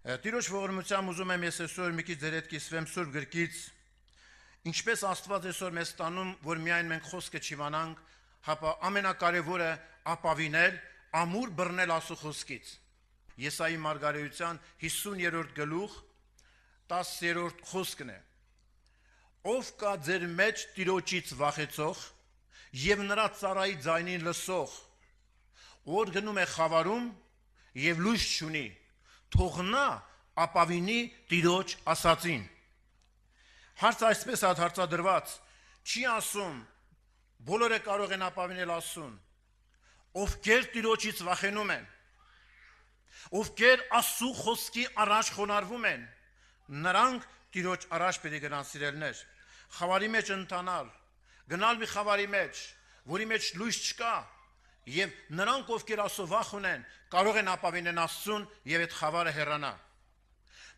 Տիրոջ ողորմությամբ ուզում եմ ես այսօր մի քիչ ձեր հետ կիսվեմ Սուրբ գրքից, ինչպես Աստված այսօր մեզ տանում, որ միայն մենք խոսքը չիմանանք, հապա ամենակարևորը ապավինել, ամուր բռնել Աստծո խոսքից։ Եսայի մարգարեության 50-րդ գլուխ 10-րդ խոսքն է. Ով կա ձեր մեջ Տիրոջից վախեցող եւ նրա ծառայի ձայնին լսող, որ գնում է խավարում եւ լույս չունի, թող նա ապավինի Տիրոջ ասածին։ Հարց այսպես հարցադրված, չի ասում, բոլորը կարող են ապավինել Աստծուն, ովքեր Տիրոջից վախենում են, ովքեր Աստծո խոսքի առաջ խոնարհվում են, նրանք Տիրոջ առաջ պետք է գնան սիրելներ, խավարի մեջ ընթանալ, գնալ մի խավարի մեջ, որի մեջ լույս չկա, եւ նրանք, ովքեր Աստծո վախ ունեն, կարող են ապավինեն Աստծուն եւ այդ խավարը հեռանա։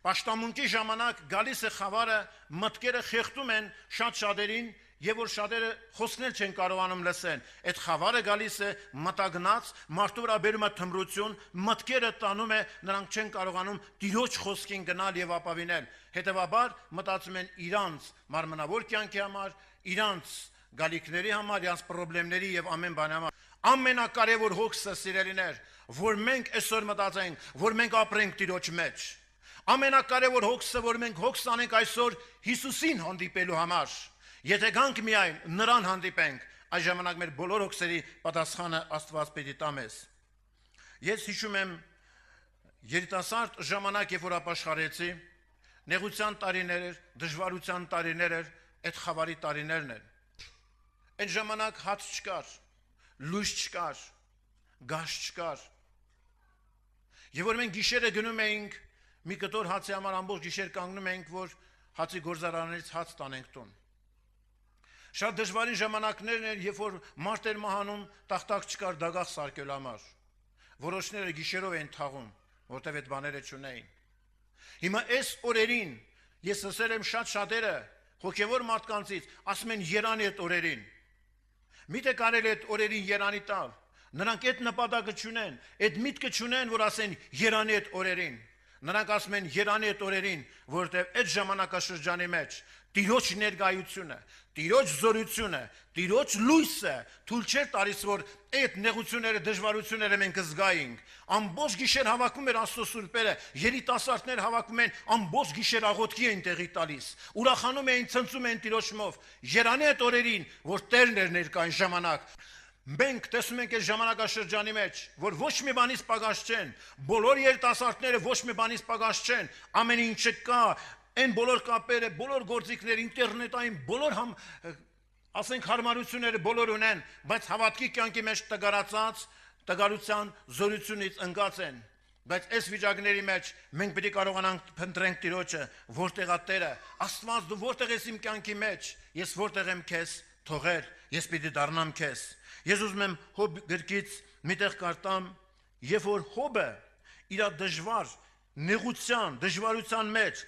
Պաշտամունքի ժամանակ գալիս է խավարը, մտքերը խեղդում են շատ շատերին, եւ որ շատերը խոսքնել չեն կարողանում լսեն, այդ խավարը գալիս է մտագնաց, մարդու վրա բերում է թմրություն, մտքերը տանում է, նրանք չեն կարողանում Տիրոջ խոսքին գնալ եւ ապավինել։ Հետեւաբար մտածում են իրանց մարմնավոր կյանքի համար, իրանց գալիքների համար, իրանց խնդիրների եւ ամեն բանի համար։ Ամենակարևոր հոգսը սիրելիներ, որ մենք այսօր մտածենք, որ մենք ապրենք Տիրոջ մեջ։ Ամենակարևոր հոգսը, որ մենք հոգս անենք այսօր Հիսուսին հանդիպելու համար։ Եթե գանք միայն նրան հանդիպենք, այս ժամանակ մեր բոլոր հոգսերի պատասխանը Աստված պետք է տա մեզ։ Ես հիշում եմ երիտասարդ ժամանակ, երբ որ ապաշխարեցի, նեղության տարիներ էր, դժվարության տարիներ էր, այդ խավարի տարիներն են։ Այդ ժամանակ հաց չկար, լույս չկար, գազ չկար։ Եվ որ մենք գիշերը գնում էինք, մի կտոր հացի համար ամբողջ գիշեր կանգնում էինք, որ հացի գործարաններից հաց տանենք տուն։ Շատ դժվարին ժամանակներն էր, երբ որ մարդ էր մահանում, տախտակ չկար դագաղ սարքել համար։ Որոշները գիշերով էին թաղում, որտեղ այդ բաները չունեին։ Հիմա այս օրերին ես ասել եմ շատերը հոգևոր մարդկանցից, ասում են երանի այդ օրերին։ Միթե կարելի այդ օրերին երանի տալ։ Նրանք այդ նպատակը չունեն, այդ միտքը չունեն, որ ասեն երանի այդ օրերին։ Նրանք ասում են երանի այդ օրերին, որովհետև այդ ժամանակաշրջանի մեջ Տիրոջ ներկայությունը, Տիրոջ զորությունը, Տիրոջ լույսը թույլ չէր տալիս, որ այդ նեղությունները, դժվարությունները մենք զգայինք։ Ամբողջ գիշեր հավաքում էր Աստծո սուրբերը, երիտասարդներ հավաքում են, ամբողջ գիշեր աղոթքի էին տեղի տալիս, ուրախանում էին, ցնծում էին Տիրոջով։ Երանի այդ օրերին, որ Տերն էր ներկային ժամանակ, մենք տեսնում ենք այս ժամանակաշրջանի մեջ, որ ոչ մի բանից պակաս չեն, բոլոր երիտասարդները ոչ մի բանից պակաս չեն, ամեն ինչը կա, այն բոլոր կապերը, բոլոր գործիքները, ինտերնետային, բոլոր ասենք հարմարությունները բոլոր ունեն, բայց հավատքի կյանքի մեջ տգարացած, տգարության զորությունից ընկած են։ Բայց այս վիճակների մեջ մենք պետք է կարողանանք փնտրենք Տիրոջը, որտեղ է Տերը, Աստված դու որտեղ ես իմ կյանքի մեջ, ես որտեղ եմ քեզ թողել, ես պետք է դառնամ քեզ։ Ես ուզում եմ Հոբ գրքից միտեղ կարդամ, երբ որ Հոբը իր դժվար նեղության, դժվարության մեջ,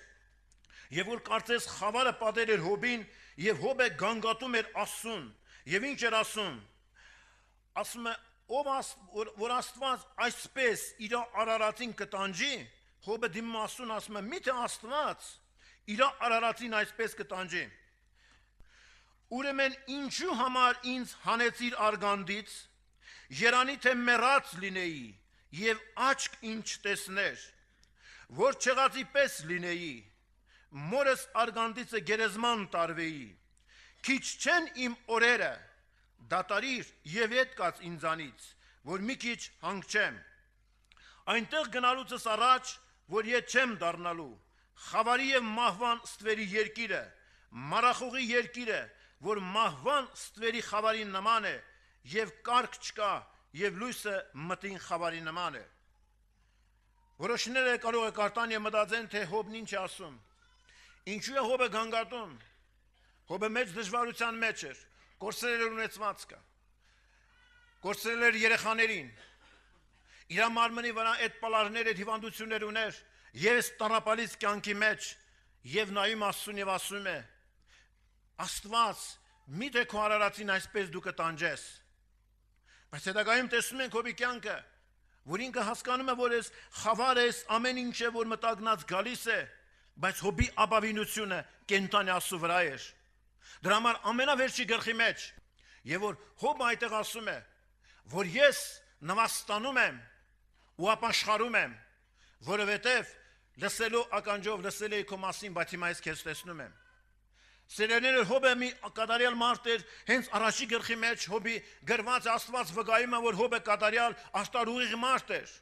եւ որ կարծես խավարը պատեր էր Հոբին, եւ Հոբը գանգատում էր Աստծուն, եւ ինչ էր ասում։ Ասում է, որ Աստված այսպես իր արարածին կտանջի, Հոբը դիմում Աստծուն ասում է, միթե Աստված իր արարածին այսպես կտանջի։ Ուրեմն ինչու համար ինձ հանեցիր արգանդից, երանի թե մեռած լինեի եւ աչք ինչ տեսներ, որ չեղածի պես լինեի, մորս արգանդիցը գերեզման տարվեի, քիչ չեն իմ օրերը, դատարիր եւ ետկաց ինձանից, որ մի քիչ հանգչեմ, այնտեղ գնալուցս առաջ, որ ետ չեմ դառնալու, խավարի եւ մահվան ստվերի երկիրը, մարախուղի երկիրը, որ մահվան ստվերի խավարին նման է, եւ կարգ չկա, եւ լույսը մտին խավարի նման է։ Որոշները կարող է կարդան եւ մտածեն, թե Հոբն ինչ է ասում։ Ինչու է Հոբը գանգատում։ Հոբը մեծ դժվարության մեջ էր, կորցրել էր ունեցվածքը, կորցրել էր երեխաներին, իր մարմնի վրա այդ պալարները, հիվանդություններ ուներ, ես տառապալից կյանքի մեջ, եւ նայում Աստծուն եւ ասում է. Աստված, միթե քո արարածին այսպես դու կտանջես։ Բայց հետագայում տեսնում ենք Հոբի կյանքը, որ ինքը հասկանում է, որ ես խավար ես, ամեն ինչ է, որ մտագնած գալիս է, բայց Հոբի ապավինությունը կենտանի Աստծո վրա էր։ Դրա համար ամենավերջի գլխի մեջ, եւ որ Հոբը այդտեղ ասում է, որ ես նվաստանում եմ ու ապաշխարում եմ, որովհետեւ լսելու ականջով լսել էի քո մասին, բայց հիմա ես քեզ տեսնում եմ։ Սիրելիներ, Հոբը մի կատարյալ մարդ էր, հենց առաջի գլխի մեջ Հոբի գրված Աստված վկայում է, որ Հոբը կատարյալ աշտարուղիղ մարդ էր։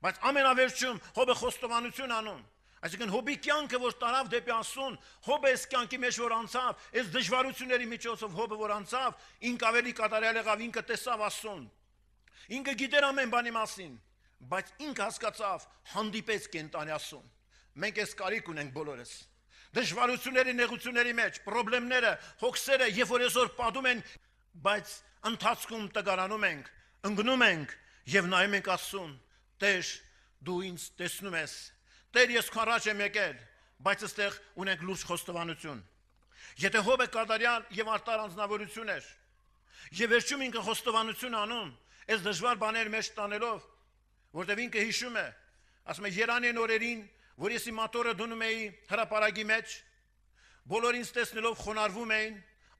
Բայց ամենավերջում Հոբը խոստովանություն անում։ Այսինքն Հոբի կյանքը, որ տարավ դեպի Աստծուն, Հոբը այս կյանքի մեջ որ անցավ, այս դժվարությունների միջոցով Հոբը որ անցավ, ինքը ավելի կատարյալ եղավ, ինքը տեսավ Աստծուն։ Ինքը գիտեր ամեն բանի մասին, բայց ինքը հասկացավ, հանդիպեց կենտանի Աստծուն։ Մենք այս կարիք ունենք բոլորս։ Դժվարությունների, նեղությունների մեջ, խնդիրները, հոգսերը, երբ որ այսօր պատում են, բայց ընթացքում տգարանում ենք, ընկնում ենք եւ նայում ենք Աստծուն։ Տեր, դու ինձ տեսնում ես։ Տեր, ես քո առաջ եմ եկել, բայց այստեղ ունենք լուրջ խոստովանություն։ Եթե Հոբը կատարյալ եւ արտար անձնավորություն էր, եւ վերջում ինքը խոստովանություն անում, այս դժվար բաներ մեջ տանելով, որտեղ ինքը հիշում է, ասում է Երանին օրերին, որ ես իմ մատորը դնում էի հրապարակի մեջ, բոլորին տեսնելով խոնարհվում էին,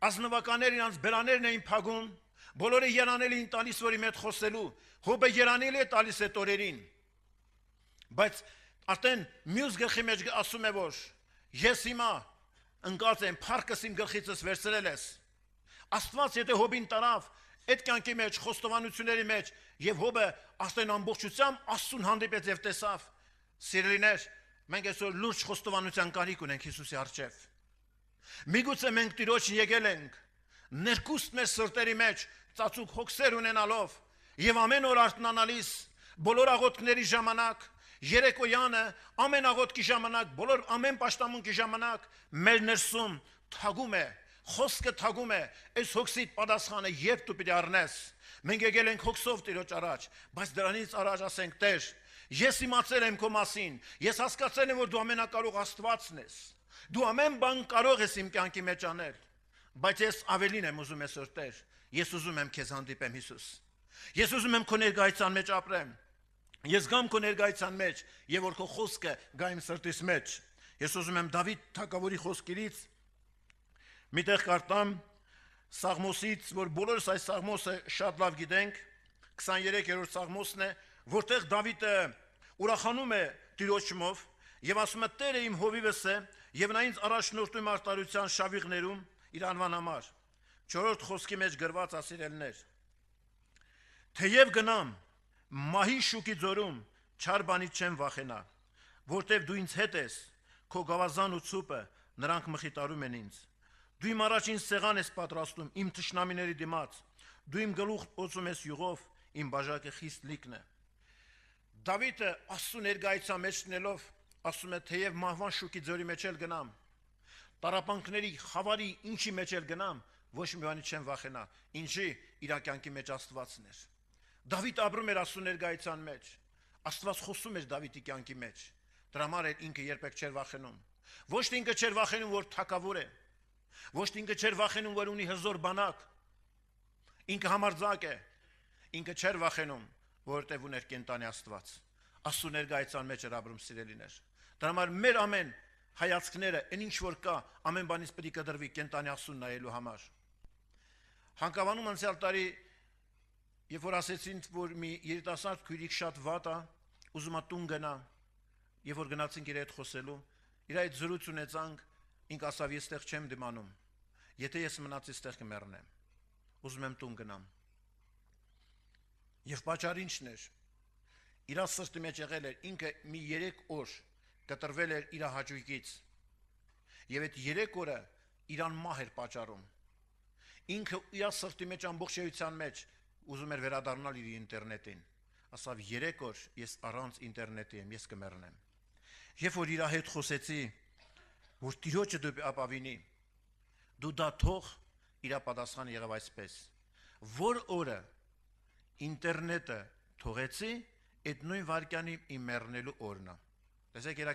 ազնվականներ իրանց բերաներն էին փագում, բոլորը երանել էին տալիս, որ իմ հետ խոսելու, Հոբը երանել է տալիս այդ օրերին, բայց արդեն մյուս գլխի մեջ ասում է, որ ես հիմա ընկած եմ, փառքս իմ գլխիցս վերցրել ես։ Աստված եթե Հոբին տարավ այդ կյանքի մեջ, խոստովանությունների մեջ, եւ Հոբը աստեն ամբողջությամբ Աստծուն հանդիպեց եւ տեսավ, սիրելիներ, մենք այսօր լուրջ խոստովանության կարիք ունենք Հիսուսի առջև։ Միգուցե մենք Տիրոջն եկել ենք, ներկուստ մեր սրտերի մեջ ծածուկ հոգսեր ունենալով եւ ամեն օր արթնանալիս, բոլոր աղոթքների ժամանակ, երեկոյանը, ամեն աղոթքի ժամանակ, բոլոր ամեն պաշտամունքի ժամանակ մեր ներսում թագում է, խոսքը թագում է, այս հոգսի պատասխանը երբ դու պիտի առնես։ Մենք եկել ենք հոգսով Տիրոջ առաջ, բայց դրանից առաջ ասենք Տեր, ես իմացել եմ քո մասին, ես հասկացել եմ, որ դու ամենակարող Աստվածն ես։ Դու ամեն բան կարող ես իմ կյանքի մեջ անել, բայց ես ավելին եմ ուզում այսօր Տեր, ես ուզում եմ քեզ հանդիպեմ Հիսուս։ Ես ուզում եմ քո ներկայության մեջ ապրեմ։ Ես գամ քո ներկայության մեջ, եւ որ քո խոսքը գա իմ սրտիս մեջ։ Ես ուզում եմ Դավիթ թագավորի խոսքերից միտեղ կարդամ Սաղմոսից, որ բոլորս այս Սաղմոսը շատ լավ գիտենք, 23-րդ Սաղմոսն է, որտեղ Դավիթը ուրախանում է Տիրոջ շնորհով եւ ասում է Տերը իմ հովիվս է եւ նա ինձ առաջնորդում արտարության շավիղներում իր անվան համար։ 4-րդ խոսքի մեջ գրված ասիրելներ. Թեև գնամ մահի շուկի ձորում չար բանից չեմ վախենա, որտեւ դու ինձ հետ ես, քո գավազան ու ցուպը նրանք մխիտարում են ինձ։ Դու իմ առաջին սեղան ես պատրաստում իմ թշնամիների դիմաց, դու իմ գլուխ օծում ես յուղով, իմ բաժակը խիստ լիքն է։ Դավիթը Աստծո ներկայության մեջ տնելով ասում է թեև մահվան շուկի ձորի մեջ էլ գնամ, տարապանքների խավարի ինչի մեջ էլ գնամ, ոչ մի բանի չեմ վախենա, ինչի իր կյանքի մեջ Աստվածն էր։ Դավիթ ապրում էր Աստծո ներկայության մեջ, Աստված խոսում էր Դավիթի կյանքի մեջ, դրա համար էլ ինքը երբեք չէր վախենում։ Ոչ թե ինքը չէր վախենում, որ թագավոր է, ոչ թե ինքը չէր վախենում, որ ունի հզոր բանակ, ինքը համարձակ է, ինքը չէր վախենում, որտեղ ուներ կենտանի Աստված, Աստծո ներկայության մեջ էր ապրում սիրելիներ։ Դրա համար մեր ամեն հայացքները, այն ինչ որ կա, ամեն բանից պետք է կտրվի կենտանի Աստծուն նայելու համար։ Հանկավանում անցյալ տարի, երբ որ ասեցին, որ մի երիտասարդ քույրիկ շատ վատ է, ուզում է տուն գնա, երբ որ գնացինք իր հետ խոսելու, իր այդ զրույց ունեցանք, ինք ասավ ես այդտեղ չեմ դիմանում, եթե ես մնացի այդտեղ կմեռնեմ, ուզում եմ տուն գնամ։ Եվ պատճառը ինչն էր։ Իր սրտի մեջ եղել էր ինքը մի 3 օր կտրվել էր իր հաճույքից։ Եվ այդ 3 օրը իրան մահ էր պատճառում։ Ինքը իր սրտի մեջ ամբողջ էության մեջ ուզում էր վերադառնալ իր ինտերնետին։ Ասավ 3 օր ես առանց ինտերնետի եմ, ես կմեռնեմ։ Երբ որ իր հետ խոսեցի, որ Տիրոջը դու ապավինի, դու դա թող, իր պատասխանը եղավ այսպես. որ օրը ինտերնետը թողեցի, այդ նույն վարկյանի իմ մեռնելու օրն է։ Տեսեք իր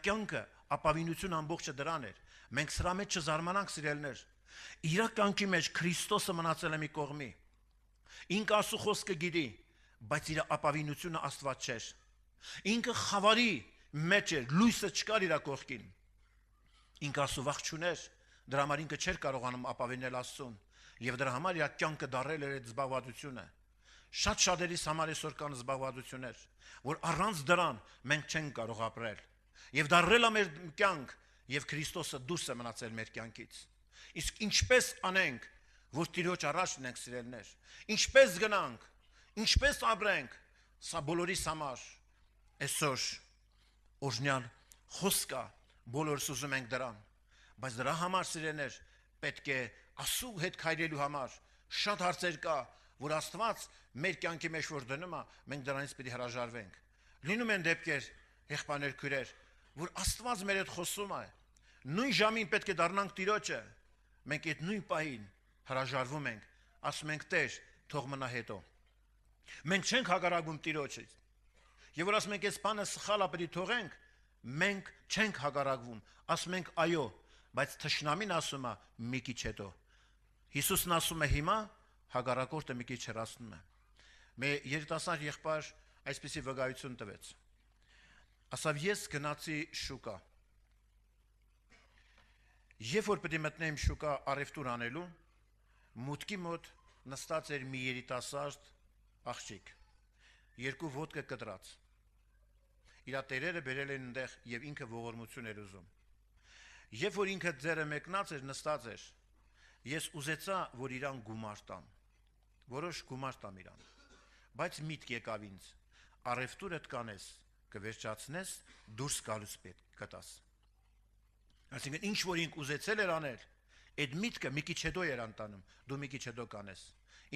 կյանքը ապավինություն ամբողջը դրան էր։ Մենք սրա մեջ չզարմանանք սիրելներ։ Իր կյանքի մեջ Քրիստոսը մնացել է մի կողմի։ Ինքը Աստծո խոսքը գիտի, բայց իր ապավինությունը Աստված չէր։ Ինքը խավարի մեջ էր, լույսը չկար իր կողքին։ Ինքը ասուվախ չուներ, դրա համար ինքը չէր կարողանում ապավինել Աստծուն, եւ դրա համար իր կյանքը դարել էր այդ զբաղվածությունը։ Շատ շատերիս համար այսօր կան զբաղվածություններ, որ առանց դրան մենք չենք կարող ապրել։ Եվ դարել է մեր կյանք, եւ Քրիստոսը դուրս է մնացել մեր կյանքից։ Իսկ ինչպես անենք, որ Տիրոջ առաջ ունենք սիրելներ, ինչպես գնանք, ինչպես ապրենք, սա բոլորիս համար այսօր օրհնյալ խոսքա, բոլորս ուզում ենք դրան, բայց դրա համար սիրելներ պետք է Աստծու հետ քայլելու համար շատ հարցեր կա, որ Աստված մեր կյանքի մեջ որ դնում է, մենք դրանից պետք է հրաժարվենք։ Լինում են դեպքեր, եղբայրներ, քույրեր, որ Աստված մեր հետ խոսում է, նույն ժամին պետք է դառնանք Տիրոջը, մենք այդ նույն պահին հրաժարվում ենք, ասում ենք Տեր, թող մնա հետո։ Մենք չենք հակառակվում Տիրոջից։ Եվ որ ասում ենք այս բանը սխալ է, պետք է թողենք, մենք չենք հակառակվում, ասում ենք այո, բայց թշնամին ասում է մի քիչ հետո։ Հիսուսն ասում է հիմա, հակառակորդը մի քիչ հեռացնում է։ Մեր երիտասարդ եղբայր այսպեսի վկայություն տվեց։ Ասավ ես գնացի շուկա։ Երբ որ պետք է մտնեմ շուկա առևտուր անելու, մուտքի մոտ նստած էր մի երիտասարդ աղջիկ, երկու ոտքը կտրած։ Իր տերերը բերել են այնտեղ եւ ինքը ողորմություն էր ուզում։ Երբ որ ինքը ձեռը մեկնած էր, նստած էր, ես ուզեցա, որ իրան գումար տամ։ Որոշ գումար տամ իրան։ Բայց միտք եկավ ինձ. առևտուրդ կանես, կվերջացնես, դուրս գալուց պետք կտաս։ Այսինքն ինչ որ ինք ուզեցել էր անել, այդ միտքը մի քիչ հետո էր անտանում, դու մի քիչ հետո կանես։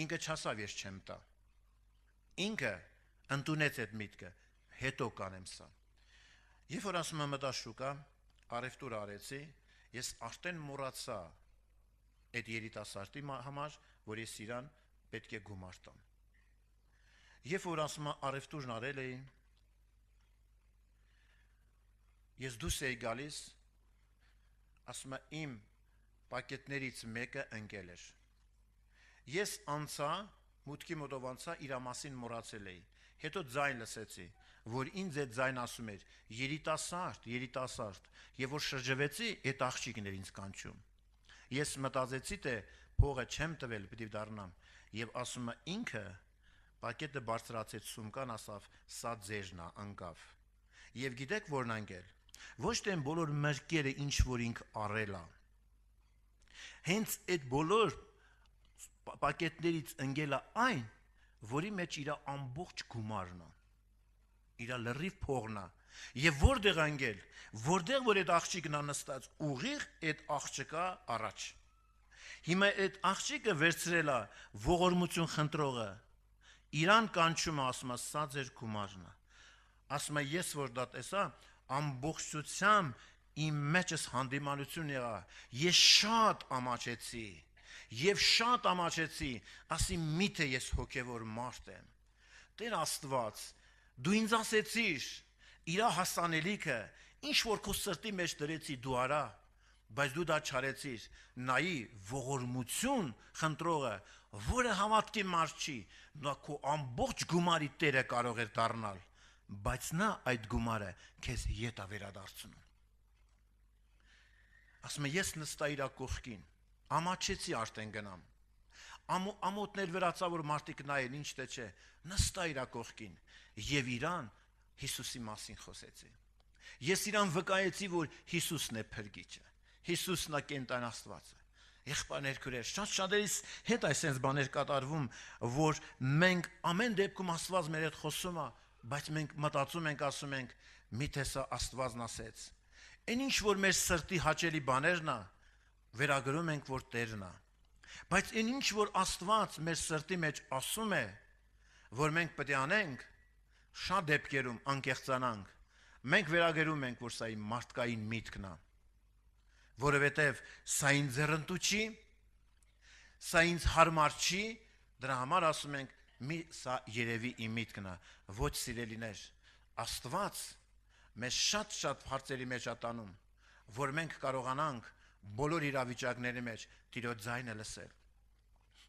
Ինքը չասավ ես չեմ տա։ Ինքը ընդունեց այդ միտքը, հետո կանեմ սա։ Երբ որ ասում եմ մտա շուկա, առևտուր արեցի, ես արդեն մոռացա այդ երիտասարդի համար, որ ես իրան պետք է գումար տամ։ Երբ որ ասում եմ առևտուրն արել էի, ես դուրս էի գալիս, ասում եմ իմ պակետներից մեկը ընկել էր։ Ես անցա, մուտքի մոտով անցա, իր մասին մոռացել էի։ Հետո ձայն լսեցի, որ ինձ այդ ձայն ասում էր երիտասարդ, եւ որ շրջվեցի, այդ աղջիկն էր ինձ կանչում։ Ես մտածեցի, թե փողը չեմ տվել, պիտի դառնամ, եւ ասում է ինքը պակետը բարձրացեց սումկան, ասավ սա ձերն է, անկավ։ Եվ գիտեք որն անգել։ Ոչ թե բոլոր մրկերը ինչ որ ինք արել է։ Հենց այդ բոլոր պակետներից ընկել է այն, որի մեջ իր ամբողջ գումարն է, իր լրիվ փողն է, եւ որտեղ ընկել, որտեղ որ այդ աղջիկն է նստած, ուղիղ այդ աղջիկա առաջ։ Հիմա այդ աղջիկը վերցրել է ողորմություն խնդրողը, իրան կանչում է, ասում է սա ձեր գումարն է, ասում է ես որ դա տեսա, ամբողջությամբ իմ մեջս հանդիմանություն եղա, ես շատ ամաչեցի, եւ շատ ամաչեցի, ասի միթե ես հոգևոր մարդ եմ։ Տեր Աստված, դու ինձ ասեցիր, իր հասանելիքը, ինչ որ քո սրտի մեջ դրեցի դու արա, բայց դու դա չարեցիր, նայի ողորմություն խնդրողը, որը հավատքի մարդ չի, նա քո ամբողջ գումարի տերը կարող է դառնալ, բայց նա այդ գումարը քեզ ետ է վերադարձնում։ Ասում եմ ես նստա իր կողքին, ամաչեցի արդեն գնամ։ Ամոթներ վրացա, որ մարդիկ նայեն, ինչ թե չէ, նստա իր կողքին եւ իրան Հիսուսի մասին խոսեցի։ Ես իրան վկայեցի, որ Հիսուսն է փրկիչը, Հիսուսն է կենտան Աստվածը։ Եղբայրներ, քույրեր, շատերիս հետ այսպես բաներ կատարվում, որ մենք ամեն դեպքում Աստված մեր հետ խոսում է, բայց մենք մտածում ենք, ասում ենք, միթե սա Աստվածն ասեց։ Այն ինչ որ մեր սրտի հաճելի բաներն է, վերագրում ենք, որ Տերն է։ Բայց այն ինչ որ Աստված մեր սրտի մեջ ասում է, որ մենք պետք է անենք, շատ դեպքերում անկեղծանանք, մենք վերագրում ենք, որ սա իմ մարդկային միտքն է, որովհետև սա ինձ ձեռնտու չի, սա ինձ հարմար չի, դրա համար ասում ենք, սա երևի իմ միտքն է, ոչ սիրելիներ, Աստված մեզ շատ հարցերի մեջ ատանում, որ մենք կարողանանք բոլոր իրավիճակների մեջ Տիրոջ ձայնը լսել։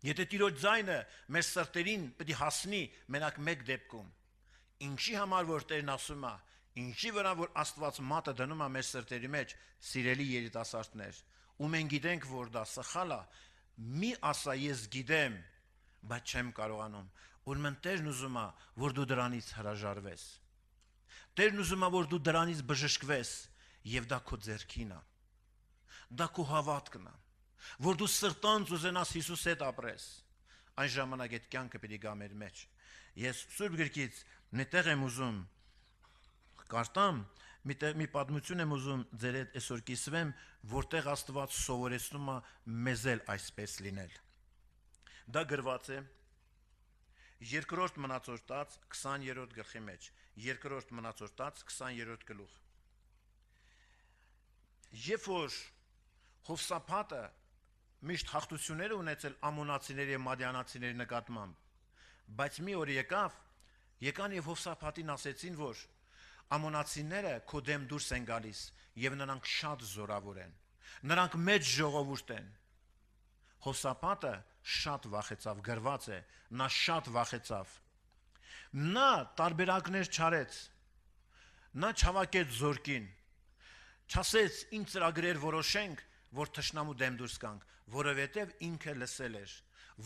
Եթե Տիրոջ ձայնը մեր սրտերին պետք է հասնի մենակ մեկ դեպքում, ինչի համար որ Տերն ասում է, ինչի վրա որ Աստված մատը դնում է մեր սրտերի մեջ, սիրելի երիտասարդներ, ու մենք գիտենք, որ դա սխալ է, մի ասա ես գիտեմ, բայց չեմ կարողանում, ուրեմն Տերն ուզում է, որ դու դրանից հրաժարվես։ Տերն ուզում է, որ դու դրանից բժշկվես, եւ դա քո ձեռքին է։ Դա քո հավատքն է, որ դու սրտանց ուզենաս Հիսուսի հետ ապրես, այն ժամանակ այդ կյանքը պետք է գա մեր մեջ։ Ես Սուրբ գրքից նետեղ եմ ուզում կարդամ, մի պատմություն եմ ուզում ձեր հետ այսօր կիսվեմ, որտեղ Աստված սովորեցնում է մեզ էլ այսպես լինել։ Դա գրված է Երկրորդ Մնացորդաց 20-րդ գլխի մեջ, Երկրորդ Մնացորդաց 20-րդ գլուխ։ Երբ որ Հովսափատը միշտ հաղթություններ ունեցել ամոնացիների եւ մադիանացիների նկատմամբ, բայց մի օր եկան եւ Հովսափատին ասեցին, որ ամոնացիները քո դեմ դուրս են գալիս եւ նրանք շատ զորավոր են, նրանք մեծ ժողովուրդ են։ Հովսափատը շատ վախեցավ, գրված է, նա շատ վախեցավ։ Նա տարբերակներ չարեց, նա չհավաքեց զորքին, չասեց ինչ ծրագրեր որոշենք, որ թշնամու դեմ դուրս գանք, որովհետև ինքը լսել էր,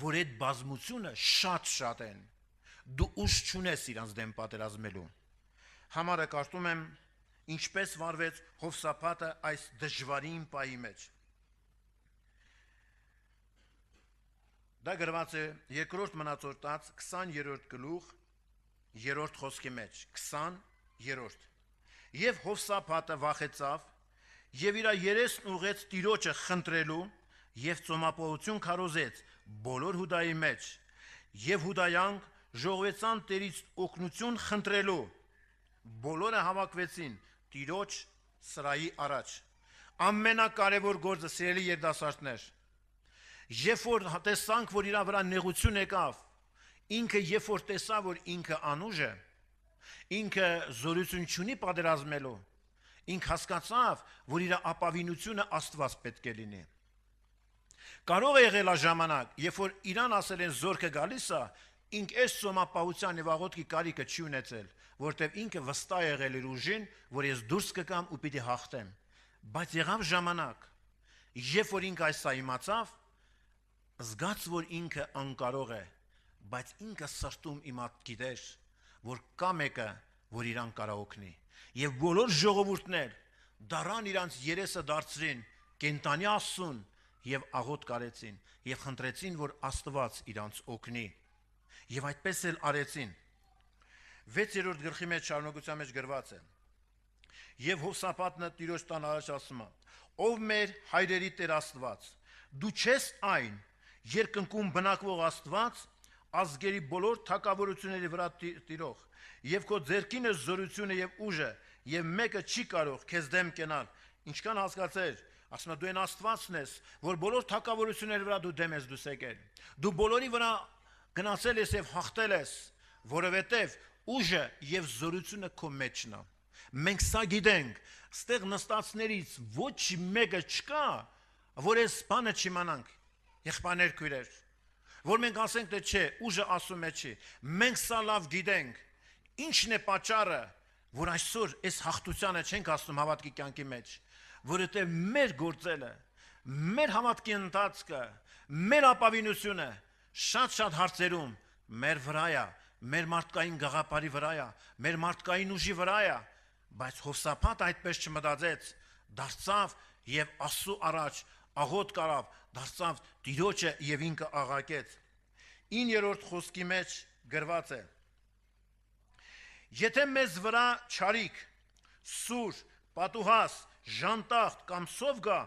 որ այդ բազմությունը շատ են, դու ուժ չունես իրանց դեմ պատերազմելու։ Համարը կարդում եմ, ինչպես վարվեց Հովսափատը այս դժվարին պահի մեջ։ Դա գրված է Երկրորդ Մնացորդաց 20-րդ գլուխ 3-րդ խոսքի մեջ, 20-րդ։ Եվ Հովսափատը վախեցավ եւ իր երեսն ուղեց Տիրոջը խնդրելու եւ ծոմապահություն քարոզեց բոլոր Հուդայի մեջ եւ հուդայանք ժողովեցան Տերից օգնություն խնդրելու, բոլորը հավաքվեցին Տիրոջ սրահի առաջ։ Ամենակարևոր գործը, սիրելի երիտասարդներ, երբ որ տեսանք, որ իր վրա նեղություն եկավ, ինքը երբ որ տեսավ, որ ինքը անուժ է, ինքը զորություն չունի պատերազմելու, ինքը հասկացավ, որ իր ապավինությունը Աստված պետք է լինի։ Կարող է եղել ժամանակ, երբ որ իրան ասել են զորքը գալիս է, ինքը այս ծոմապահության եւ աղոթքի կարիքը չի ունեցել, որտեւ ինքը վստահ եղել իր ուժին, որ ես դուրս կգամ ու պիտի հաղթեմ։ Բայց եղավ ժամանակ, երբ որ ինքը այս իմացավ, զգաց, որ ինքը անկարող է, բայց ինքը սրտում գիտեր, որ կա մեկը, որ իրան կարող օգնի։ Եվ բոլոր ժողովուրդներ դարան իրանց երեսը դարձրին կենտանի Աստծուն եւ աղոթ կարեցին եւ խնդրեցին, որ Աստված իրանց օգնի։ Եվ այդպես էլ արեցին։ 6-րդ գլխի մեջ շարունակության մեջ գրված է. Եվ Հովսափատն Տիրոջ տան առաջ ասում է. Ով մեր հայրերի Տեր Աստված, դու չես այն երկնքում բնակվող Աստված, ազգերի բոլոր թագավորությունների վրա տիրող, եւ քո ձեռքին է զորությունը եւ ուժը, եւ մեկը չի կարող քեզ դեմ կենալ։ Ինչքան հասկացեր, ասում է դու այն Աստվածն ես, որ բոլոր թագավորությունների վրա դու դեմ ես դուս եկել։ Դու բոլորի վրա գնացել ես եւ հաղթել ես, որովհետեւ ուժը եւ զորությունը քո մեջն է։ Մենք սա գիտենք, ստեղ նստածներից ոչ մեկը չկա, որ այս բանը չիմանանք։ Եղբայրներ, քույրեր, որ մենք ասենք թե չէ, ուժը ասում է չի։ Մենք սա լավ գիտենք։ Ինչն է պատճառը, որ այսօր այս հաղթությանը չենք ասում հավատքի կյանքի մեջ, որովհետև մեր գործելը, մեր հավատքի ընթացքը, մեր ապավինությունը շատ հարցերում մեր վրա է, մեր մարդկային գաղափարի վրա է, մեր մարդկային ուժի վրա է, բայց Հովսափատը այդպես չմտածեց, դարձավ եւ Աստծո առաջ աղոթ կարավ, դարձավ Տիրոջը եւ ինքը աղակեց։ 9-րդ խոսքի մեջ գրված է. Եթե մեզ վրա չարիք, սուր, պատուհաս, ժանտախտ կամ սով գա,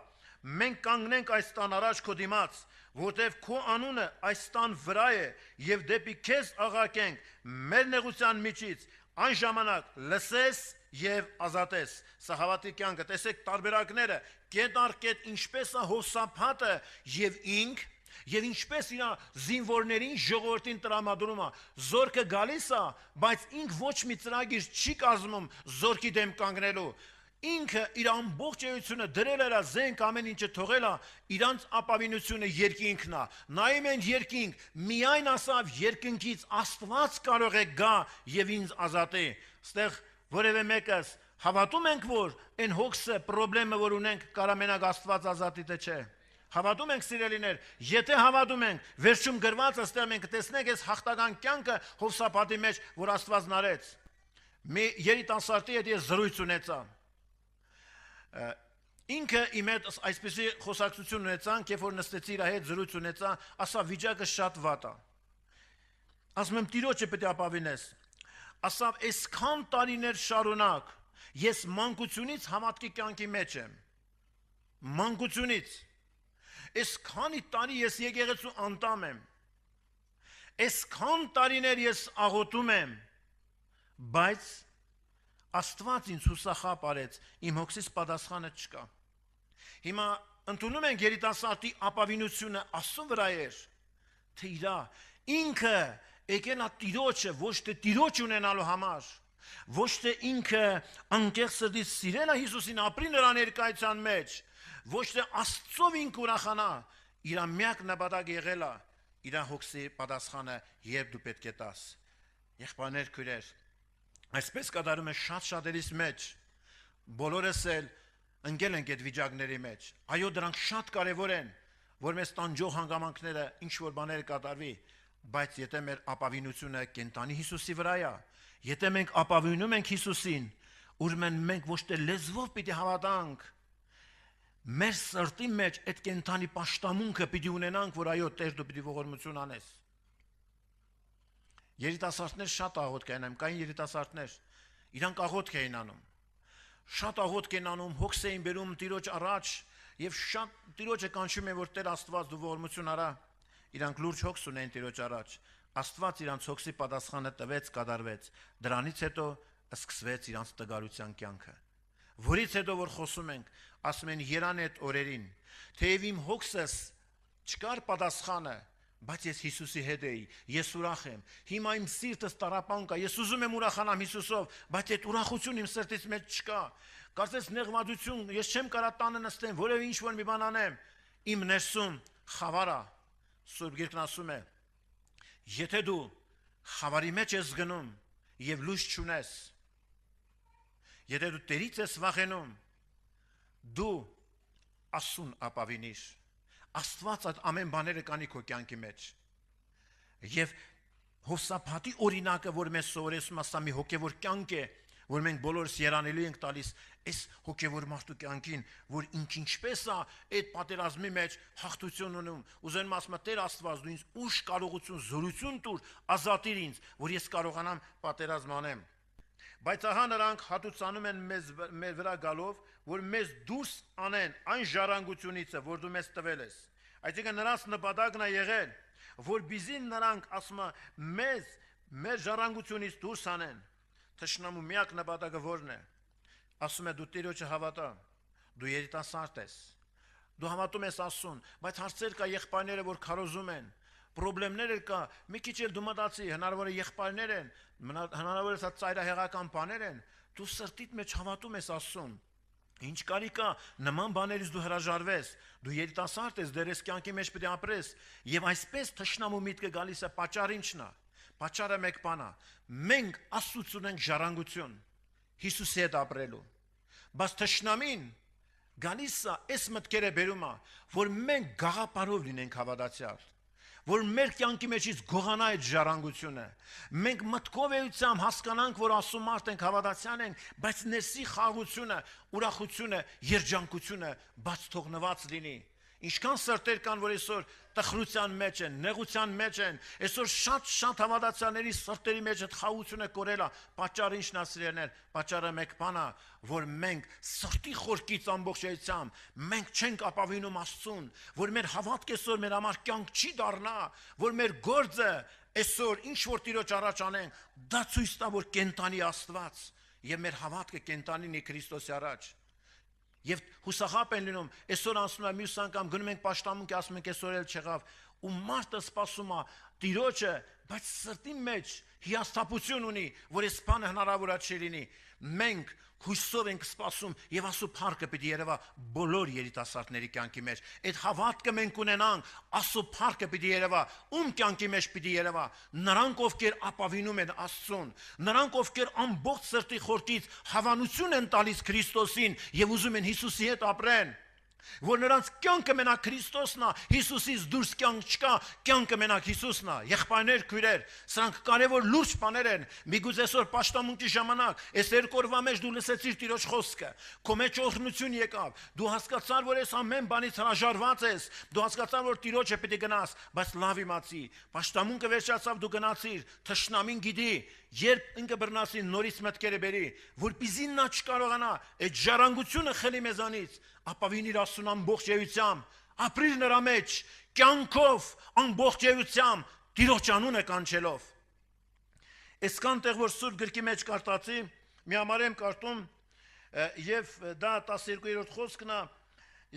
մենք կանգնենք այս տան առաջ քո դիմաց, որտև քո անունը այս տան վրա է եւ դեպի քեզ աղակենք մեր նեղության միջից, այն ժամանակ լսես եւ ազատես։ Սա հավատի կյանքը, տեսեք տարբերակները, կետ առ կետ ինչպես է Հովսափատը եւ ինք Եվ ինչպես իր զինվորներին ժողովրդին տրամադրում է, զորքը գալիս է, բայց ինք ոչ մի ծրագիր չի կազմում զորքի դեմ կանգնելու։ ինքը իր ամբողջ էությունը դրել էր զենք ամեն ինչը թողել է իրանց ապավինությունը երկինքն է նայում են երկինք միայն ասավ երկնքից Աստված կարող է գա եւ ինձ ազատի ստեղ որևէ մեկս հավատում ենք որ այն հոգսը խնդրեմը որ ունենք կարա մենակ Աստված ազատի թե չէ հավատում ենք սիրելիներ եթե հավատում ենք վերջում գրված է ստեղ մենք տեսնենք այս հաղթական կյանքը Հովսափատի մեջ որ Աստված նարեց մի երիտասարդի հետ ես զրույց ունեցա ինքը իմ հետ այսպեսի խոսակցություն ունեցանք երբ որ նստեցի իր հետ զրույց ունեցա ասա վիճակը շատ վատ է ասում եմ Տիրոջը պետք է ապավինես ասավ այսքան տարիներ շարունակ ես մանկությունից հավատքի կյանքի մեջ եմ մանկությունից այսքանի տարի ես եկեղեցու անդամ եմ այսքան տարիներ ես աղոթում եմ բայց Աստված ինձ հուսախաբ արեց իմ հոգսից պատասխանը չկա հիմա ընդունում ենք երիտասարդի ապավինությունը Աստծո վրա էր թե իրա ինքը եկել է Տիրոջը ոչ թե Տիրոջ ունենալու համար ոչ թե ինքը անկեղծ սրտից սիրել է Հիսուսին ապրի նրա ներկայության մեջ ոչ թե Աստծով ինքը ուրախանա իր միակ նպատակը եղել է իր հոգսի պատասխանը երբ դու պետք է տաս եղբայրներ քույրեր այսպես կատարում է շատ շատերիս մեջ բոլորս էլ ընկել ենք այդ վիճակների մեջ այո դրանք շատ կարևոր են որ մեզ տանջող հանգամանքները ինչ որ բաներ կատարվի բայց եթե մեր ապավինությունը կենտանի Հիսուսի վրա է եթե մենք ապավինում ենք Հիսուսին ուրեմն մենք ոչ թե լեզվով պիտի հավատանք մեր սրտի մեջ այդ կենտանի պաշտամունքը պիտի ունենանք որ այո Տեր դու պիտի ողորմություն անես երիտասարդներ շատ աղոթք են անում կային երիտասարդներ իրանք աղոթք էին անում շատ աղոթք են անում հոգս էին բերում Տիրոջ առաջ եւ շատ Տիրոջը կանչում են որ Տեր Աստված դու ողորմություն արա իրանք լուրջ հոգս ունեն Տիրոջ առաջ Աստված իրանց հոգսի պատասխանը տվեց կատարվեց դրանից հետո սկսվեց իրանց տգարության կյանքը որից հետո որ խոսում ենք ասում են երան այդ օրերին թեև իմ հոգսս չկար պատասխանը բայց ես Հիսուսի հետ էի ես ուրախ եմ հիմա իմ սիրտս տառապան կա ես ուզում եմ ուրախանամ Հիսուսով բայց այդ ուրախություն իմ սրտից մեջ չկա կարծես նեղվածություն ես չեմ կարա տանը նստեմ որևէ ինչ որ մի բան անեմ իմ ներսում խավարա Սուրբ Գիրքն ասում է եթե դու խավարի մեջ ես գնում եւ լույս չունես եթե դու Տերից ես վախենում դու ասուն ապավինիր Աստված այդ ամեն բաները կանի քո կյանքի մեջ եւ Հովսափատի օրինակը որ մեզ սովորեցնում ասա մի հոգեվոր կյանք է որ մենք բոլորս երանելի ենք տալիս այս հոգեվոր մարդու կյանքին որ ինչպես է այդ պատերազմի մեջ հաղթություն ունում ուզում ասում Տեր Աստված դու ինձ ուշ կարողություն զորություն տուր ազատիր ինձ որ ես կարողանամ պատերազմ անեմ բայց ահա նրանք հատուցանում են մեր վրա գալով որ մեզ դուրս անեն այն ժառանգությունից որ դու մեզ տվել ես այսինքն նրանց նպատակն է եղել որբիզի նրանք ասում մեզ մեր ժառանգությունից դուրս անեն թշնամու միակ նպատակը որն է ասում է դու Տիրոջը հավատա դու երիտասարդ ես դու հավատում ես Աստծուն բայց հարցեր կա եղբայրները որ քարոզում են պրոբլեմներ կա մի քիչ էլ դու մտածի հնարավոր է եղբայրներ են հնարավոր է ծայրահեղական բաներ են դու սրտիդ մեջ հավատում ես Աստծուն ինչ կարիք կա նման բաներից դու հրաժարվես դու երիտասարդ ես դեռ ես կյանքի մեջ պետք է ապրես եւ այսպես թշնամու միտքը գալիս է պատճառը ինչն է պատճառը մեկ բան է մենք Աստծուց ունենք ժառանգություն Հիսուսի հետ ապրելու բայց թշնամին գալիս է այս մտքերը բերում է որ մենք գաղափարով լինենք հավատացյալ որ մեր կյանքի մեջից գողանա այդ ժառանգությունը մենք մտքով էությամբ հասկանանք որ Աստծո մարդ ենք հավատացյալ ենք բայց ներսի խաղաղությունը ուրախությունը երջանկությունը բաց թողնված լինի ինչքան սրտեր կան որ այսօր տխրության մեջ են նեղության մեջ են այսօր շատ հավատացյալների սրտերի մեջ այդ խաղաղությունը կորել է պատճառը ինչն է սիրելիներ պատճառը մեկ բան է որ մենք սրտի խորքից ամբողջությամբ մենք չենք ապավինում Աստծուն որ մեր հավատքը այսօր մեր համար կյանք չի դառնա որ մեր գործը այսօր ինչ որ Տիրոջ առաջ անենք դա ցույց տա որ կենտանի Աստված եւ մեր հավատքը կենտանին է Քրիստոսի առաջ Եվ հուսախաբ են լինում, այսօր անցնում է մյուս անգամ գնում ենք պաշտամունք, ասում ենք այսօր էլ չեղավ, ու մարդը սպասում է Տիրոջը բայց սրտի մեջ հիասթափություն ունի, որ այս բանը հնարավոր չի լինի։ Մենք հույսով ենք սպասում եւ Աստծո փառքը պիտի երևա բոլոր երիտասարդների կյանքի մեջ։ Այդ հավատքը մենք ունենանք, Աստծո փառքը պիտի երևա, ում կյանքի մեջ պիտի երևա։ Նրանք, ովքեր ապավինում են Աստծուն, նրանք, ովքեր ամբողջ սրտի խորքից հավանություն են տալիս Քրիստոսին եւ ուզում են Հիսուսի հետ ապրեն, որ նրանց կյանքը մենակ Քրիստոսն է, Հիսուսից դուրս կյանք չկա, կյանքը մենակ Հիսուսն է։ Եղբայրներ, քույրեր, սրանք կարևոր լուրջ բաներ են։ Միգուցե այսօր պաշտամունքի ժամանակ, այս երկու օրվա մեջ դու լսեցիր Տիրոջ խոսքը, քո մեջ օրհնություն եկավ, դու հասկացար, որ այս ամեն բանից հրաժարված ես, դու հասկացար, որ Տիրոջը պիտի գնաս, բայց լավ իմացի, պաշտամունքը վերջացավ, դու գնացիր, թշնամին գիտի, երբ ինքը բռնասի նորից մտքերը բերի, որպեսզի նա չկարողանա այդ ժառանգությունը խլի մեզանից, ապավինիր Աստծուն ամբողջ էությամբ, ապրիր նրա մեջ, կյանքով, ամբողջ էությամբ, Տիրոջ անունը կանչելով։ Այսքան տեղ, որ Սուրբ գրքի մեջ կարդացի, մի համար եմ կարդում, եւ դա 12-րդ խոսքն է,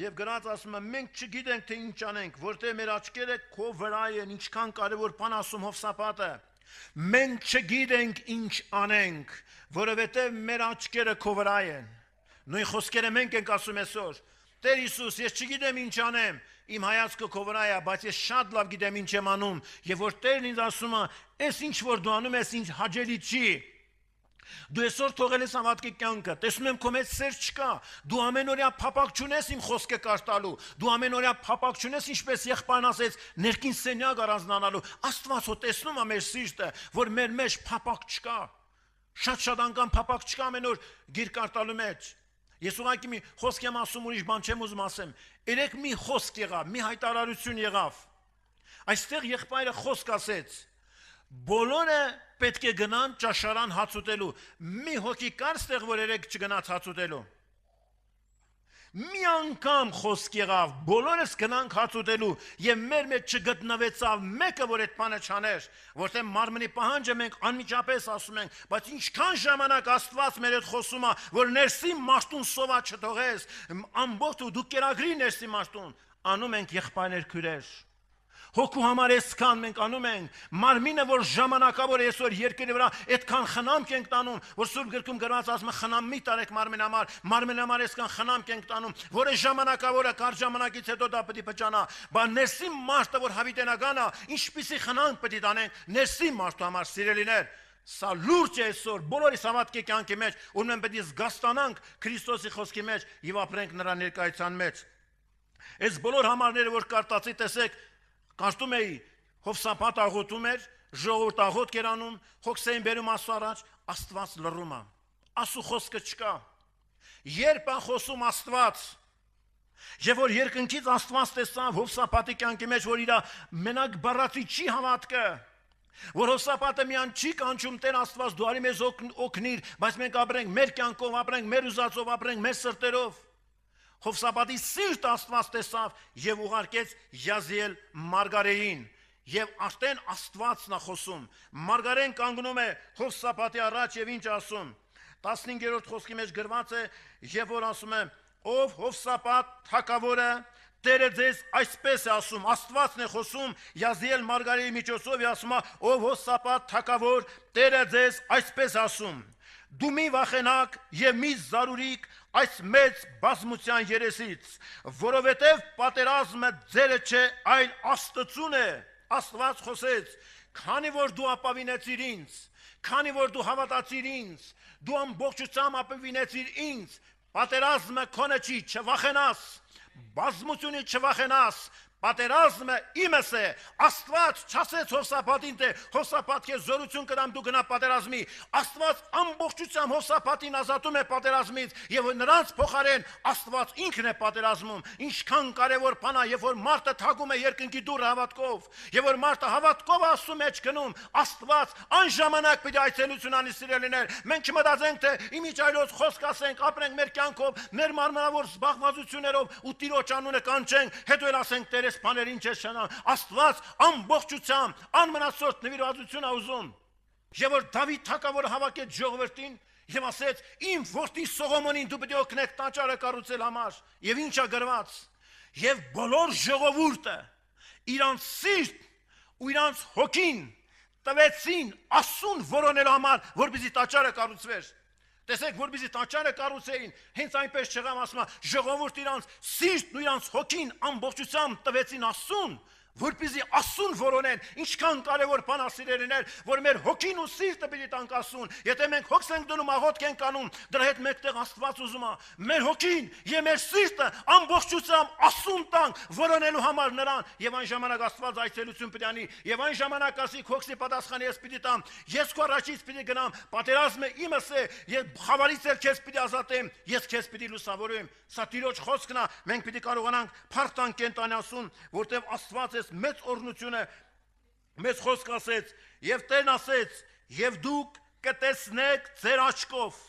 եւ գրած ասում է, մենք չգիտենք թե ինչ անենք, որտեղ մեր աչքերը քո վրա են, ինչքան կարևոր բան ասում Հովսապատը։ Մենք չգիտենք ինչ անենք, որովհետև մեր աչքերը քո վրա են։ Նույն խոսքերը մենք ենք ասում այսօր։ Տեր Հիսուս, ես չգիտեմ ինչ անեմ, իմ հայացքը քո վրա է, բայց ես շատ լավ գիտեմ ինչ եմ անում, եւ որ Տերն ինձ ասում է, այս ինչ որ դու անում ես, ինձ հաճելի չի։ Դու այսօր թողել ես հավատքի կյանքը, տեսնում եմ քո մեջ սեր չկա, դու ամենօրյա փապակ չունես իմ խոսքը կարտալու, դու ամենօրյա փապակ չունես ինչպես եղբայրն ասեց, ներքին սենյակ առանձնանալու, Աստված հո տեսնում է մեր սիրտը, որ մեր մեջ փապակ չկա, շատ անգամ փապակ չկա ամեն օր գիր կարտալու մեջ։ Ես ուղղակի մի խոսք եմ ասում, ուրիշ բան չեմ ուզում ասեմ։ Երեք մի խոսք եղավ, մի հայտարարություն եղավ։ Այստեղ եղբայրը խոսք ասեց, բոլորը պետք է գնան ճաշարան հաց ուտելու։ Մի հոգի կար ստեղ, որ երեք չգնաց հաց ուտելու։ Մի անգամ խոսք եղավ, բոլորս գնանք հաց ուտելու, եւ մեր մեջ չգտնվեցավ մեկը, որ այդ բանը չաներ, որտեղ մարմնի պահանջը մենք անմիջապես ասում ենք, բայց ինչքան ժամանակ Աստված մեր հետ խոսում է, որ ներսի մաշտուն սովա չթողես, ամբողջ դու կերագրի ներսի մաշտուն, անում ենք եղբայրներ քույրեր։ Հոգու համար այսքան մենք անում ենք, մարմինը, որ ժամանակավոր է այսօր երկրի վրա, այդքան խնամք ենք տանում, որ Սուրբ գրքում գրված ասում է խնամ մի տարեք մարմին համար այսքան խնամք ենք տանում, որը ժամանակավոր է, կարճ ժամանակից հետո դա պետք է փճանա, բայց ներսի մարդը, որ հավիտենական է, ինչպիսի խնամք պետք է տանենք ներսի մարդու համար, սիրելիներ, սա լուրջ է այսօր, բոլորիս հավատքի կյանքի մեջ, ուրեմն պետք է զգաստանանք Քրիստոսի խոսքի մեջ եւ ապրենք նրա ներկայության մեջ։ Այս բոլոր համարները, որ կարտացի, տեսեք, կարդում էի, Հովսապատ աղոթում էր, ժողովուրդ աղոթք էր անում, հոգսային բերում Աստծո առաջ, Աստված լռում է, Աստծո խոսքը չկա։ Երբ է խոսում Աստված, եւ որ երկնքից Աստված տեսավ Հովսապատի կյանքի մեջ, որ իր մենակ բառացի չի հավատքը, որ Հովսապատը միան չի կանչում Տեր Աստված, դու արի մեզ օգնիր, բայց մենք ապրենք մեր կյանքով, ապրենք մեր ուզածով, ապրենք մեր սրտերով։ Հովսապատի սիրտ Աստված տեսավ եւ ուղարկեց Յազիել Մարգարեին, եւ արդեն Աստվածն է խոսում։ Մարգարեն կանգնում է Հովսապատի առաջ եւ ինչ ասում։ 15-րդ խոսքի մեջ գրված է, եւ որ ասում է, ով Հովսապատ թագավորը, Տերը ձեզ այսպես է ասում, Աստվածն է խոսում Յազիել Մարգարեի միջոցով եւ ասում է, ով Հովսապատ թագավոր, Տերը ձեզ այսպես ասում. Դու մի վախենաք եւ մի զարուրիք այս մեծ բազմության երեսից, որովհետև պատերազմը ձերը չէ, այլ Աստծուն է։ Աստված խոսեց, քանի որ դու ապավինեցիր ինձ, քանի որ դու հավատացիր ինձ, դու ամբողջությամբ ապավինեցիր ինձ, պատերազմը քոնը չի, չվախենաս, բազմությունից չվախենաս, պատերազմը իմս է, Աստված չասեց Հովսապատին, թե Հովսապատ քեզ զորություն կտամ, դու գնա պատերազմի, Աստված ամբողջությամբ Հովսապատին ազատում է պատերազմից, եւ նրանց փոխարեն Աստված ինքն է պատերազմում, ինչքան կարևոր բան է, երբ որ մարդը թագում է երկնքի դուռը հավատքով, եւ որ մարդը հավատքով Աստծո մեջ գնում, Աստված անժամանակ պիտի այցելություն անի սիրելիներ, մենք չմտածենք, թե իմիջայլոց խոսք ասենք, ապրենք մեր կյանքով, մեր մարմնավոր զբաղվածություններով ու Տիրոջ անունը կանչենք, հետո էլ ասենք Տեր այս բաներին չես շնան, Աստված ամբողջությամբ անմնացորդ նվիրվածություն է ուզում։ Եվ որ Դավիթ թագավորը հավաքեց ժողովրդին եւ ասեց, իմ որդի Սողոմոնին դու պետք է օգնեք տաճարը կառուցել համար։ Եվ ինչ է գրված։ Եվ բոլոր ժողովուրդը իրանց սիրտ ու իրանց հոգին տվեցին ասուն որոնելու համար, որպեսզի տաճարը կառուցվեր։ Տեսեք, որպեսզի տաճարը կառուցեին, հենց այնպես չեղամ ասում, ժողովուրդ իրանց սիրտն ու իրանց հոգին ամբողջությամբ տվեցին ասուն, որպեսզի ասուն որոնեն, ինչքան կարևոր բան ասիրելիներ, որ մեր հոգին ու սիրտը պիտի տանք ասուն։ Եթե մենք հոգս ենք դնում, աղոթք ենք անում, դրա հետ մեկտեղ Աստված ուզում է մեր հոգին եւ մեր սիրտը ամբողջությամբ ասուն տանք որոնելու համար նրան, եւ այն ժամանակ Աստված այցելություն պիտի անի, եւ այն ժամանակ ասի հոգսի պատասխանը ես պիտի տամ, ես քո առաջից պիտի գնամ, պատերազմը իմս է, եւ խավարից էլ քեզ պիտի ազատեմ, ես քեզ պիտի լուսավորեմ։ Սա Տիրոջ խոսքն է, մենք պիտի կարողանանք փառտան կենտանացուն, որտեղ Աստված է մեծ օրհնությունը, մեծ խոսք ասեց, եւ Տերն ասեց, եւ դուք կտեսնեք ձեր աչքով,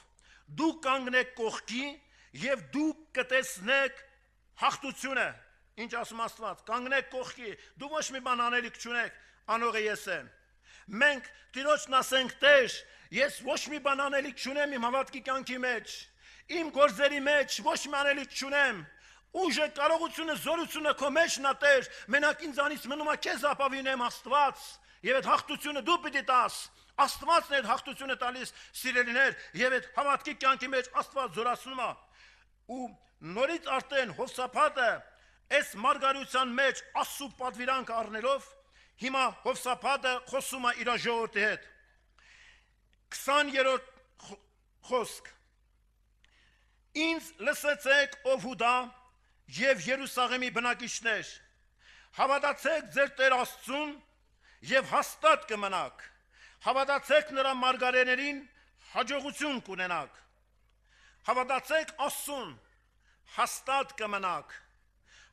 դուք կանգնեք կողքի, եւ դուք կտեսնեք հաղթությունը։ Ինչ ասում Աստված, կանգնեք կողքի, դու ոչ մի բան անելիք չունեք, անողը ես եմ։ Մենք Տիրոջն ասենք, Տեր, ես ոչ մի բան անելիք չունեմ իմ հավատքի կյանքի մեջ, իմ գործերի մեջ ոչ մի անելիք չունեմ։ Ուժը, կարողությունը, զորությունը քո մեջն է, Տեր, մենակ ինձանից մնում է քեզ ապավինեմ, Աստված, եւ այդ հաղթությունը դու պիտի տաս։ Աստվածն է այդ հաղթությունը տալիս, սիրելիներ, եւ այդ հավատքի կյանքի մեջ Աստված զորացնում է։ Ու նորից արդեն Հովսափատը այս մարգարության մեջ Աստծո պատվիրանք առնելով, հիմա Հովսափատը խոսում է իր ժողովրդի հետ։ 20-րդ խոսք. Ինձ լսեցեք, ով Հուդա եւ Երուսաղեմի բնակիչներ, հավատացեք ձեր Տեր Աստծուն եւ հաստատ կմնաք, հավատացեք նրա մարգարեներին, հաջողություն կունենաք, հավատացեք Աստծուն, հաստատ կմնաք,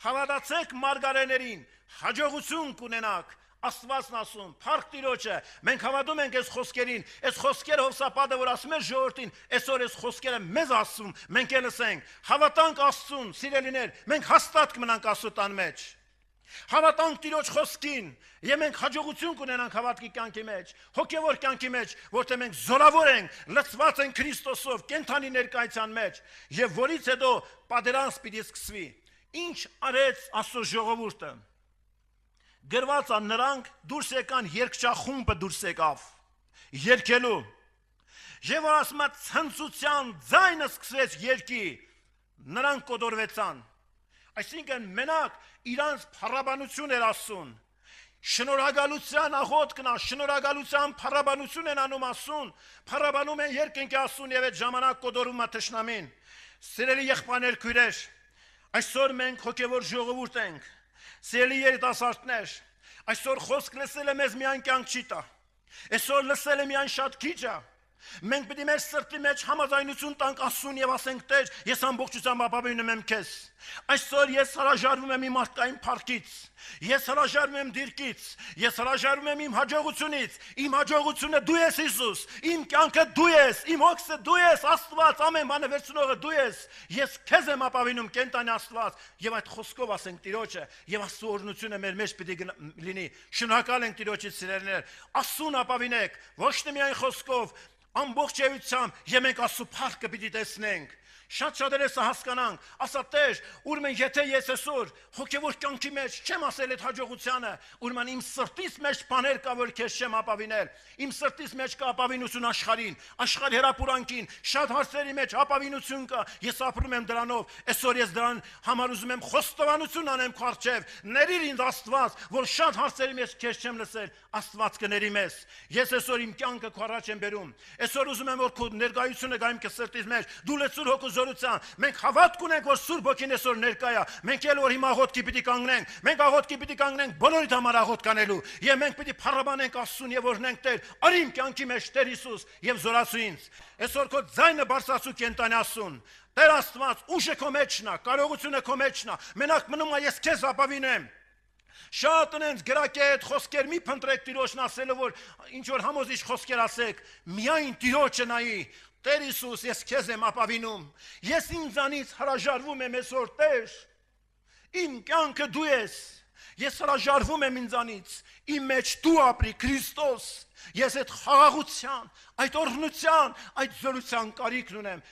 հավատացեք մարգարեներին, հաջողություն կունենաք։ Աստվածն ասում, փառք Տիրոջը, մենք հավատում ենք այս խոսքերին, այս խոսքերը Հովսափատը, որ ասում է ժողովրդին, այսօր այս խոսքերը մեզ ասում, մենք էլ ասենք, հավատանք Աստծուն, սիրելիներ, մենք հաստատ կմնանք Աստծո տան մեջ։ Հավատանք Տիրոջ խոսքին, եւ մենք հաջողություն կունենանք հավատքի կյանքի մեջ, հոգեվոր կյանքի մեջ, որտեղ մենք զորավոր ենք, լցված ենք Քրիստոսով, կենթանի ներկայության մեջ, եւ որից հետո պատերազմ պիտի սկսվի։ Ինչ արեց Աստծո ժողովուրդը։ Գրված է նրանք դուրս եկան, երգչախումբը դուրս եկավ երգելու, եւ որ ասում է ցնծության ձայնը սկսեց երգի, նրանք կոտորվեցան, այսինքն մենակ իրանց փառաբանություն էր ասում, շնորհակալության աղոթքն է, շնորհակալության փառաբանություն են անում ասում, փառաբանում են երկնքի ասում եւ այդ ժամանակ կոտորում է թշնամին։ Սիրելի եղբայրներ, քույրեր, այսօր մենք հոգեվոր ժողովուրդ ենք, սիրելի երիտասարդներ, այսօր խոսք լսելը մեզ միայն կյանք չի տա, այսօր լսելը միայն շատ քիչ է, մենք պիտի մեր սրտի մեջ համաձայնություն տանք Աստծուն եւ ասենք, Տեր, ես ամբողջությամբ ապավինում եմ քեզ, այսօր ես հրաժարվում եմ իմ մարդկային փառքից, ես հրաժարվում եմ դիրքից, ես հրաժարվում եմ իմ հաջողությունից, իմ հաջողությունը դու ես Հիսուս, իմ կյանքը դու ես, իմ հոգսը դու ես, Աստված, ամեն բանը վերցնողը դու ես, ես քեզ եմ ապավինում, կենտանի Աստված, եւ այդ խոսքով ասենք Տիրոջը, եւ Աստծո օրհնությունը մեր մեջ պիտի լինի։ Շնորհակալ ենք Տիրոջից, սիրելիներ, Աստծուն ապավինեք, ոչ թե միայն խոսքով, ամբողջ էությամբ, եւ մենք Աստծո փառքը պիտի տեսնենք։ Շատ շատերս հասկանանք, ասա Տեր, ուրեմն եթե ես այսօր հոգևոր կյանքի մեջ չեմ ասել այդ հաջողությանը, ուրեմն իմ սրտից մեջ բաներ կա, որ քեզ չեմ ապավինել, իմ սրտից մեջ կա ապավինություն աշխարհին, աշխարհի հրապուրանքին, շատ հարցերի մեջ ապավինություն կա, ես ապրում եմ դրանով, այսօր ես դրան համար ուզում եմ խոստովանություն անեմ քո առջև, ներիր ինձ Աստված, որ շատ հարցերի մեջ քեզ չեմ լսել, Աստված կների մեզ։ Ես այսօր իմ կյանքը քո առաջ եմ բերում, այսօր ուզում եմ որ քո ներկայությունը գա իմ սրտից մեջ, դու լեցուր հոգու զորության, մենք հավատք ունենք, որ Սուրբ Հոգին այսօր ներկա է, մենք էլ որ հիմա աղոթքի պիտի կանգնենք, մենք աղոթքի պիտի կանգնենք բոլորիդ համար աղոթք անելու, եւ մենք պիտի փառաբանենք Աստծուն եւ օրհնենք Տեր, արի իմ կյանքի մեջ Տեր Հիսուս եւ զորացու ինձ։ Այսօր քո ձայնը բարձրացու կենտանի Աստծուն, Տեր Աստված, ուժը քո մեջն է, կարողությունը քո մեջն է, մենակ մնում է ես քեզ ապավինեմ։ Շատ ունենք գրակետ խոսքեր մի փնտրեք Տիրոջն ասելով, որ ինչ որ համոզիչ խոսքեր ասեք, միայն Տիրոջը նայի։ Տեր Հիսուս, ես քեզ եմ ապավինում, ես ինձանից հրաժարվում եմ այսօր, Տեր, իմ կյանքը դու ես, ես հրաժարվում եմ ինձանից, իմ մեջ դու ապրի, Քրիստոս, ես այդ խաղաղության, այդ օրհնության, այդ զորության կարիքն ունեմ։